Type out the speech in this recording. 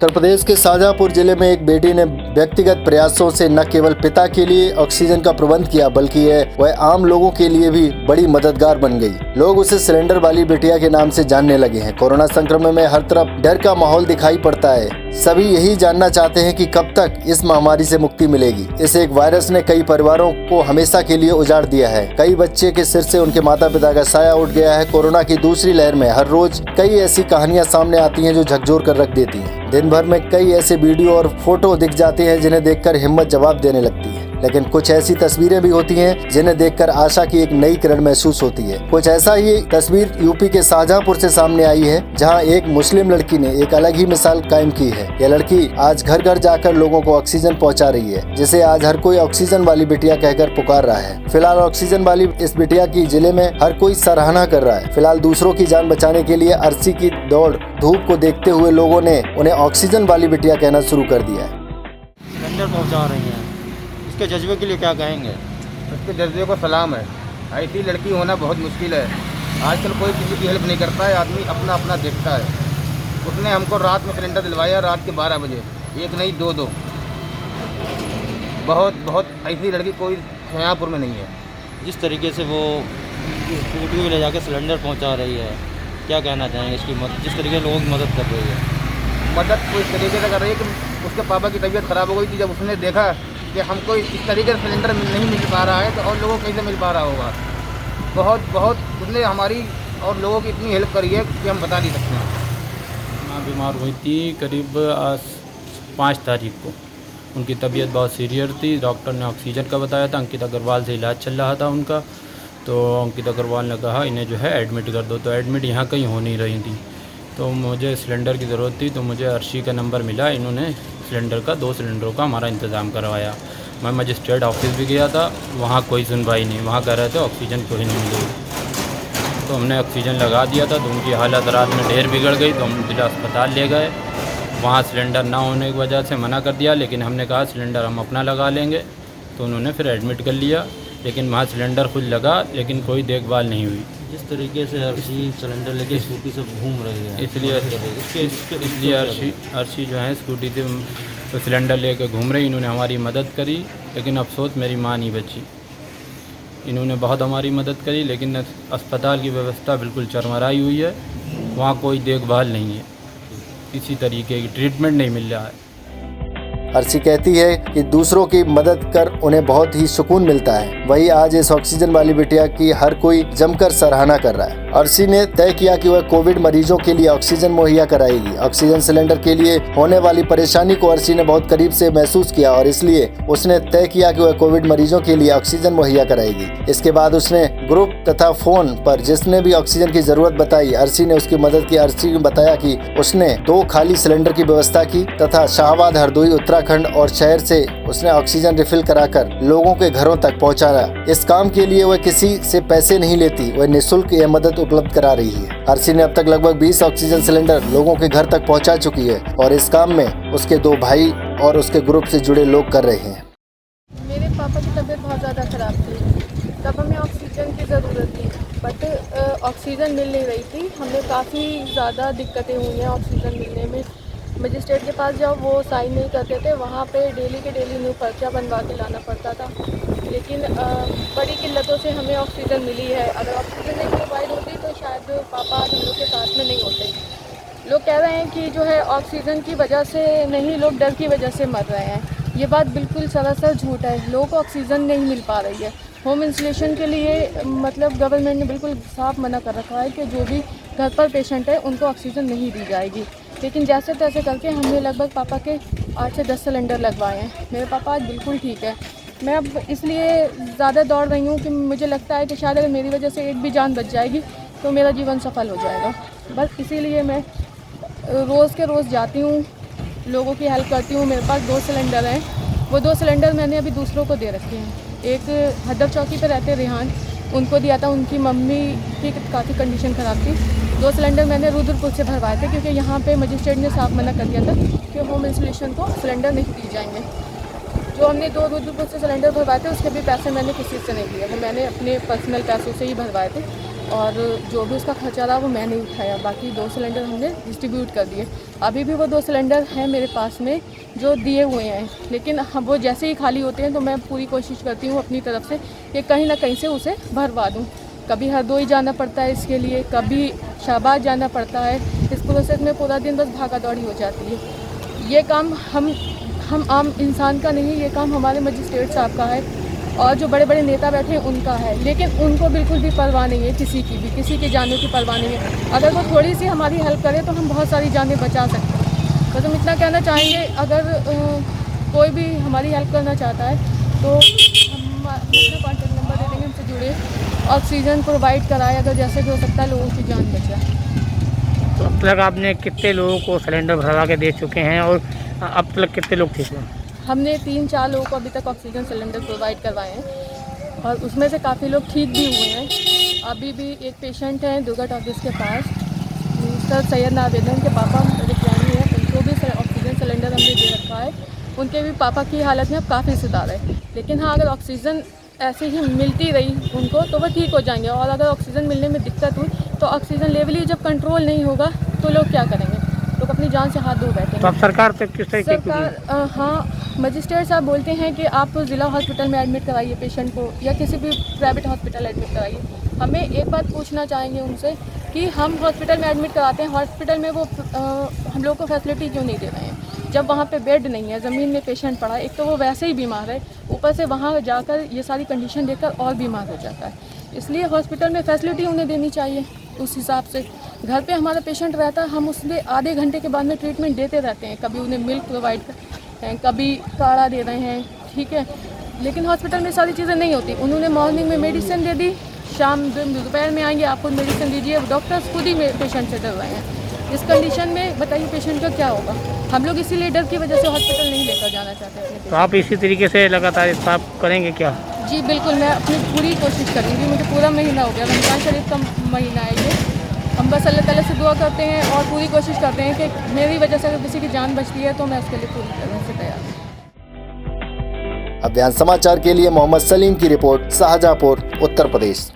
उत्तर प्रदेश के शाहजहांपुर जिले में एक बेटी ने व्यक्तिगत प्रयासों से न केवल पिता के लिए ऑक्सीजन का प्रबंध किया बल्कि वह आम लोगों के लिए भी बड़ी मददगार बन गई। लोग उसे सिलेंडर वाली बिटिया के नाम से जानने लगे हैं। कोरोना संक्रमण में हर तरफ डर का माहौल दिखाई पड़ता है। सभी यही जानना चाहते हैं कि कब तक इस महामारी से मुक्ति मिलेगी। इस एक वायरस ने कई परिवारों को हमेशा के लिए उजाड़ दिया है। कई बच्चे के सिर से उनके माता पिता का साया उठ गया है। कोरोना की दूसरी लहर में हर रोज कई ऐसी कहानियां सामने आती हैं जो झकझोर कर रख देती हैं। दिन भर में कई ऐसे वीडियो और फोटो दिख जाते हैं जिन्हें देखकर हिम्मत जवाब देने लगती है, लेकिन कुछ ऐसी तस्वीरें भी होती हैं जिन्हें देखकर आशा की एक नई किरण महसूस होती है। कुछ ऐसा ही तस्वीर यूपी के शाहजहांपुर से सामने आई है, जहां एक मुस्लिम लड़की ने एक अलग ही मिसाल कायम की है। यह लड़की आज घर घर जाकर लोगों को ऑक्सीजन पहुंचा रही है, जिसे आज हर कोई ऑक्सीजन वाली बिटिया कहकर पुकार रहा है। फिलहाल ऑक्सीजन वाली इस बिटिया की जिले में हर कोई सराहना कर रहा है। फिलहाल दूसरों की जान बचाने के लिए अर्सी की दौड़ धूप को देखते हुए लोगों ने उन्हें ऑक्सीजन वाली बिटिया कहना शुरू कर दिया है। सिलेंडर पहुंचा रही हैं, इसके जज्बे के लिए क्या कहेंगे? उसके जज्बे को सलाम है। ऐसी लड़की होना बहुत मुश्किल है। आजकल कोई किसी की हेल्प नहीं करता है, आदमी अपना अपना देखता है। उसने हमको रात में सिलेंडर दिलवाया, रात के 12 बजे, एक नहीं दो। बहुत ऐसी लड़की कोई शाहजहांपुर में नहीं है। जिस तरीके से वो स्कूटी में ले जाकर सिलेंडर पहुंचा रही है, क्या कहना चाहेंगे इसकी जिस तरीके से लोगों की मदद कर रही है? मदद को इस तरीके से कर रही है कि उसके पापा की तबीयत ख़राब हो गई थी। जब उसने देखा कि हमको इस तरीके से सिलेंडर नहीं मिल पा रहा है तो और लोगों को कैसे मिल पा रहा होगा। बहुत उसने हमारी और लोगों की इतनी हेल्प करी है कि हम बता नहीं सकते हैं। माँ बीमार हुई थी करीब 5 तारीख को। उनकी तबीयत बहुत सीरियस थी। डॉक्टर ने ऑक्सीजन का बताया था। अंकित अग्रवाल से इलाज चल रहा था उनका, तो अंकित अग्रवाल ने कहा इन्हें जो है एडमिट कर दो। तो एडमिट यहाँ कहीं हो नहीं रही थी, तो मुझे सिलेंडर की ज़रूरत थी, तो मुझे अर्शी का नंबर मिला। इन्होंने सिलेंडर का 2 सिलेंडरों का हमारा इंतज़ाम करवाया। मैं मजिस्ट्रेट ऑफिस भी गया था, वहाँ कोई सुनवाई नहीं। वहाँ कह रहे थे ऑक्सीजन कोई नहीं मिलेगी। तो हमने ऑक्सीजन लगा दिया था, तो उनकी हालत रात में ढेर बिगड़ गई, तो हम जिला अस्पताल ले गए। वहाँ सिलेंडर ना होने की वजह से मना कर दिया, लेकिन हमने कहा सिलेंडर हम अपना लगा लेंगे, तो उन्होंने फिर एडमिट कर लिया। लेकिन वहाँ सिलेंडर खुद लगा, लेकिन कोई देखभाल नहीं हुई। जिस तरीके से अर्शी सिलेंडर लेके स्कूटी से घूम रही है, इसलिए अर्शी जो है स्कूटी से तो सिलेंडर लेकर घूम रही। इन्होंने हमारी मदद करी, लेकिन अफसोस मेरी माँ नहीं बची। इन्होंने बहुत हमारी मदद करी, लेकिन अस्पताल की व्यवस्था बिल्कुल चरमराई हुई है। वहाँ कोई देखभाल नहीं है, किसी तरीके की ट्रीटमेंट नहीं मिल रहा है। अर्शी कहती है कि दूसरों की मदद कर उन्हें बहुत ही सुकून मिलता है। वही आज इस ऑक्सीजन वाली बिटिया की हर कोई जमकर सराहना कर रहा है। अर्शी ने तय किया कि वह कोविड मरीजों के लिए ऑक्सीजन मुहैया कराएगी। ऑक्सीजन सिलेंडर के लिए होने वाली परेशानी को अर्शी ने बहुत करीब से महसूस किया और इसलिए उसने तय किया कि वह कोविड मरीजों के लिए ऑक्सीजन मुहैया कराएगी। इसके बाद उसने ग्रुप तथा फोन पर जिसने भी ऑक्सीजन की जरूरत बताई, अर्शी ने उसकी मदद की। अर्शी ने बताया कि उसने 2 खाली सिलेंडर की व्यवस्था की तथा शाहबाद, हरदोई, उत्तराखंड और शहर से उसने ऑक्सीजन रिफिल कराकर लोगों के घरों तक पहुंचाया। इस काम के लिए वह किसी से पैसे नहीं लेती, वह निःशुल्क यह मदद उपलब्ध करा रही है। अर्शी ने अब तक लगभग 20 ऑक्सीजन सिलेंडर लोगों के घर तक पहुंचा चुकी है और इस काम में उसके 2 भाई और उसके ग्रुप से जुड़े लोग कर रहे हैं। मेरे पापा की तबीयत बहुत ज़्यादा ख़राब थी, तब हमें ऑक्सीजन की ज़रूरत थी, बट ऑक्सीजन मिल नहीं रही थी। हमें काफ़ी ज़्यादा दिक्कतें हुई हैं ऑक्सीजन मिलने में। मजिस्ट्रेट के पास जब वो साइन नहीं करते थे, वहाँ पे डेली के डेली न्यू पर्चा बनवा के लाना पड़ता था। लेकिन बड़ी किल्लतों से हमें ऑक्सीजन मिली है। अगर ऑक्सीजन नहीं प्रोवाइड होती तो शायद पापा आज हम लोग के साथ में नहीं होते। लोग कह रहे हैं कि जो है ऑक्सीजन की वजह से नहीं, लोग डर की वजह से मर रहे हैं। ये बात बिल्कुल सरासर झूठ है। लोगों को ऑक्सीजन नहीं मिल पा रही है। होम इंस्टॉलेशन के लिए मतलब गवर्नमेंट ने बिल्कुल साफ मना कर रखा है कि जो भी घर पर पेशेंट है उनको ऑक्सीजन नहीं दी जाएगी। लेकिन जैसे तैसे करके हमने लगभग पापा के 8 से 10 सिलेंडर लगवाए हैं। मेरे पापा आज बिल्कुल ठीक है। मैं अब इसलिए ज़्यादा दौड़ रही हूँ कि मुझे लगता है कि शायद अगर मेरी वजह से एक भी जान बच जाएगी तो मेरा जीवन सफल हो जाएगा। बस इसीलिए मैं रोज़ के रोज़ जाती हूँ, लोगों की हेल्प करती हूँ। मेरे पास 2 सिलेंडर हैं, वो 2 सिलेंडर मैंने अभी दूसरों को दे रखे हैं। एक हदर चौकी पे रहते रेहान, उनको दिया था। उनकी मम्मी की काफ़ी कंडीशन ख़राब थी। 2 सिलेंडर मैंने रुद्रपुर से भरवाए थे, क्योंकि यहाँ पे मजिस्ट्रेट ने साफ मना कर दिया था कि होम इंस्टॉलेशन को सिलेंडर नहीं दिए जाएंगे। जो हमने 2 रुद्रपुर से सिलेंडर भरवाए थे उसके भी पैसे मैंने किसी से नहीं लिए, वो मैंने अपने पर्सनल पैसों से ही भरवाए थे। और जो भी उसका खर्चा रहा वो मैंने उठाया। बाकी 2 सिलेंडर हमने डिस्ट्रीब्यूट कर दिए। अभी भी वो 2 सिलेंडर हैं मेरे पास में जो दिए हुए हैं, लेकिन हम वो जैसे ही खाली होते हैं तो मैं पूरी कोशिश करती हूँ अपनी तरफ से कि कहीं ना कहीं से उसे भरवा दूँ। कभी हरदोई जाना पड़ता है इसके लिए, कभी शाहबाद जाना पड़ता है। इस प्रोसेस में पूरा दिन बस भागा दौड़ी हो जाती है। ये काम हम आम इंसान का नहीं, ये काम हमारे मजिस्ट्रेट साहब का है और जो बड़े बड़े नेता बैठे हैं उनका है, लेकिन उनको बिल्कुल भी परवाह नहीं है, किसी की जानों की परवाह नहीं है। अगर वो थोड़ी सी हमारी हेल्प करे तो हम बहुत सारी जानें बचा सकते हैं। बस हम इतना कहना चाहेंगे, अगर कोई भी हमारी हेल्प करना चाहता है तो हम अपना कॉन्टैक्ट नंबर दे देंगे, हमसे जुड़े, ऑक्सीजन प्रोवाइड कराए, अगर जैसे भी हो सकता है लोगों की जान बचाए। तो अब तक आपने कितने लोगों को सिलेंडर भरवा के दे चुके हैं और अब तक कितने लोग ठीक हुए? हमने 3-4 लोगों को अभी तक ऑक्सीजन सिलेंडर प्रोवाइड करवाए हैं और उसमें से काफ़ी लोग ठीक भी हुए हैं। अभी भी एक पेशेंट है दुर्गा ऑफिस के पास, सर सैयद नावेद, उनके पापा रिक्वायरमेंट है, उनको भी ऑक्सीजन सिलेंडर हमने दे रखा है। उनके भी पापा की हालत में अब काफ़ी सुधार है, लेकिन हाँ अगर ऑक्सीजन ऐसे ही मिलती रही उनको तो वह ठीक हो जाएंगे। और अगर ऑक्सीजन मिलने में दिक्कत हुई तो ऑक्सीजन लेवल ही जब कंट्रोल नहीं होगा तो लोग क्या करेंगे, लोग अपनी जान से हाथ धो बैठेंगे। तो अब सरकार से किस तरीके की? सरकार हाँ, मजिस्ट्रेट साहब बोलते हैं कि आप ज़िला हॉस्पिटल में एडमिट कराइए पेशेंट को या किसी भी प्राइवेट हॉस्पिटल एडमिट कराइए। हमें एक बात पूछना चाहेंगे उनसे कि हम हॉस्पिटल में एडमिट कराते हैं, हॉस्पिटल में वो हम लोग को फैसिलिटी क्यों नहीं दे रहे हैं जब वहाँ पे बेड नहीं है, ज़मीन में पेशेंट पड़ा है। एक तो वो वैसे ही बीमार है, ऊपर से वहाँ जाकर ये सारी कंडीशन देखकर और बीमार हो जाता है। इसलिए हॉस्पिटल में फैसिलिटी उन्हें देनी चाहिए उस हिसाब से। घर पे हमारा पेशेंट रहता है, हम उसमें आधे घंटे के बाद में ट्रीटमेंट देते रहते हैं, कभी उन्हें मिल्क प्रोवाइड करते हैं, कभी काढ़ा दे रहे हैं, ठीक है। लेकिन हॉस्पिटल में सारी चीज़ें नहीं होती। उन्होंने मॉर्निंग में मेडिसिन दे दी, शाम दोपहर में आएंगे आप खुद मेडिसिन दीजिए। डॉक्टर्स खुद ही पेशेंट से डर रहे हैं। इस कंडीशन में बताइए पेशेंट का क्या होगा। हम लोग इसीलिए डर की वजह से हॉस्पिटल नहीं लेकर जाना चाहते हैं। तो आप इसी तरीके से लगातार स्टाफ करेंगे क्या? जी बिल्कुल, मैं अपनी पूरी कोशिश करूँगी। मुझे पूरा महीना हो गया, रमज़ान शरीफ का महीना है ये। हम बस अल्लाह ताला से दुआ करते हैं और पूरी कोशिश करते हैं कि मेरी वजह से अगर किसी की जान बचती है तो मैं उसके लिए पूरी तरह से तैयार हूँ। अभियान समाचार के लिए मोहम्मद सलीम की रिपोर्ट, शाहजहाँपुर, उत्तर प्रदेश।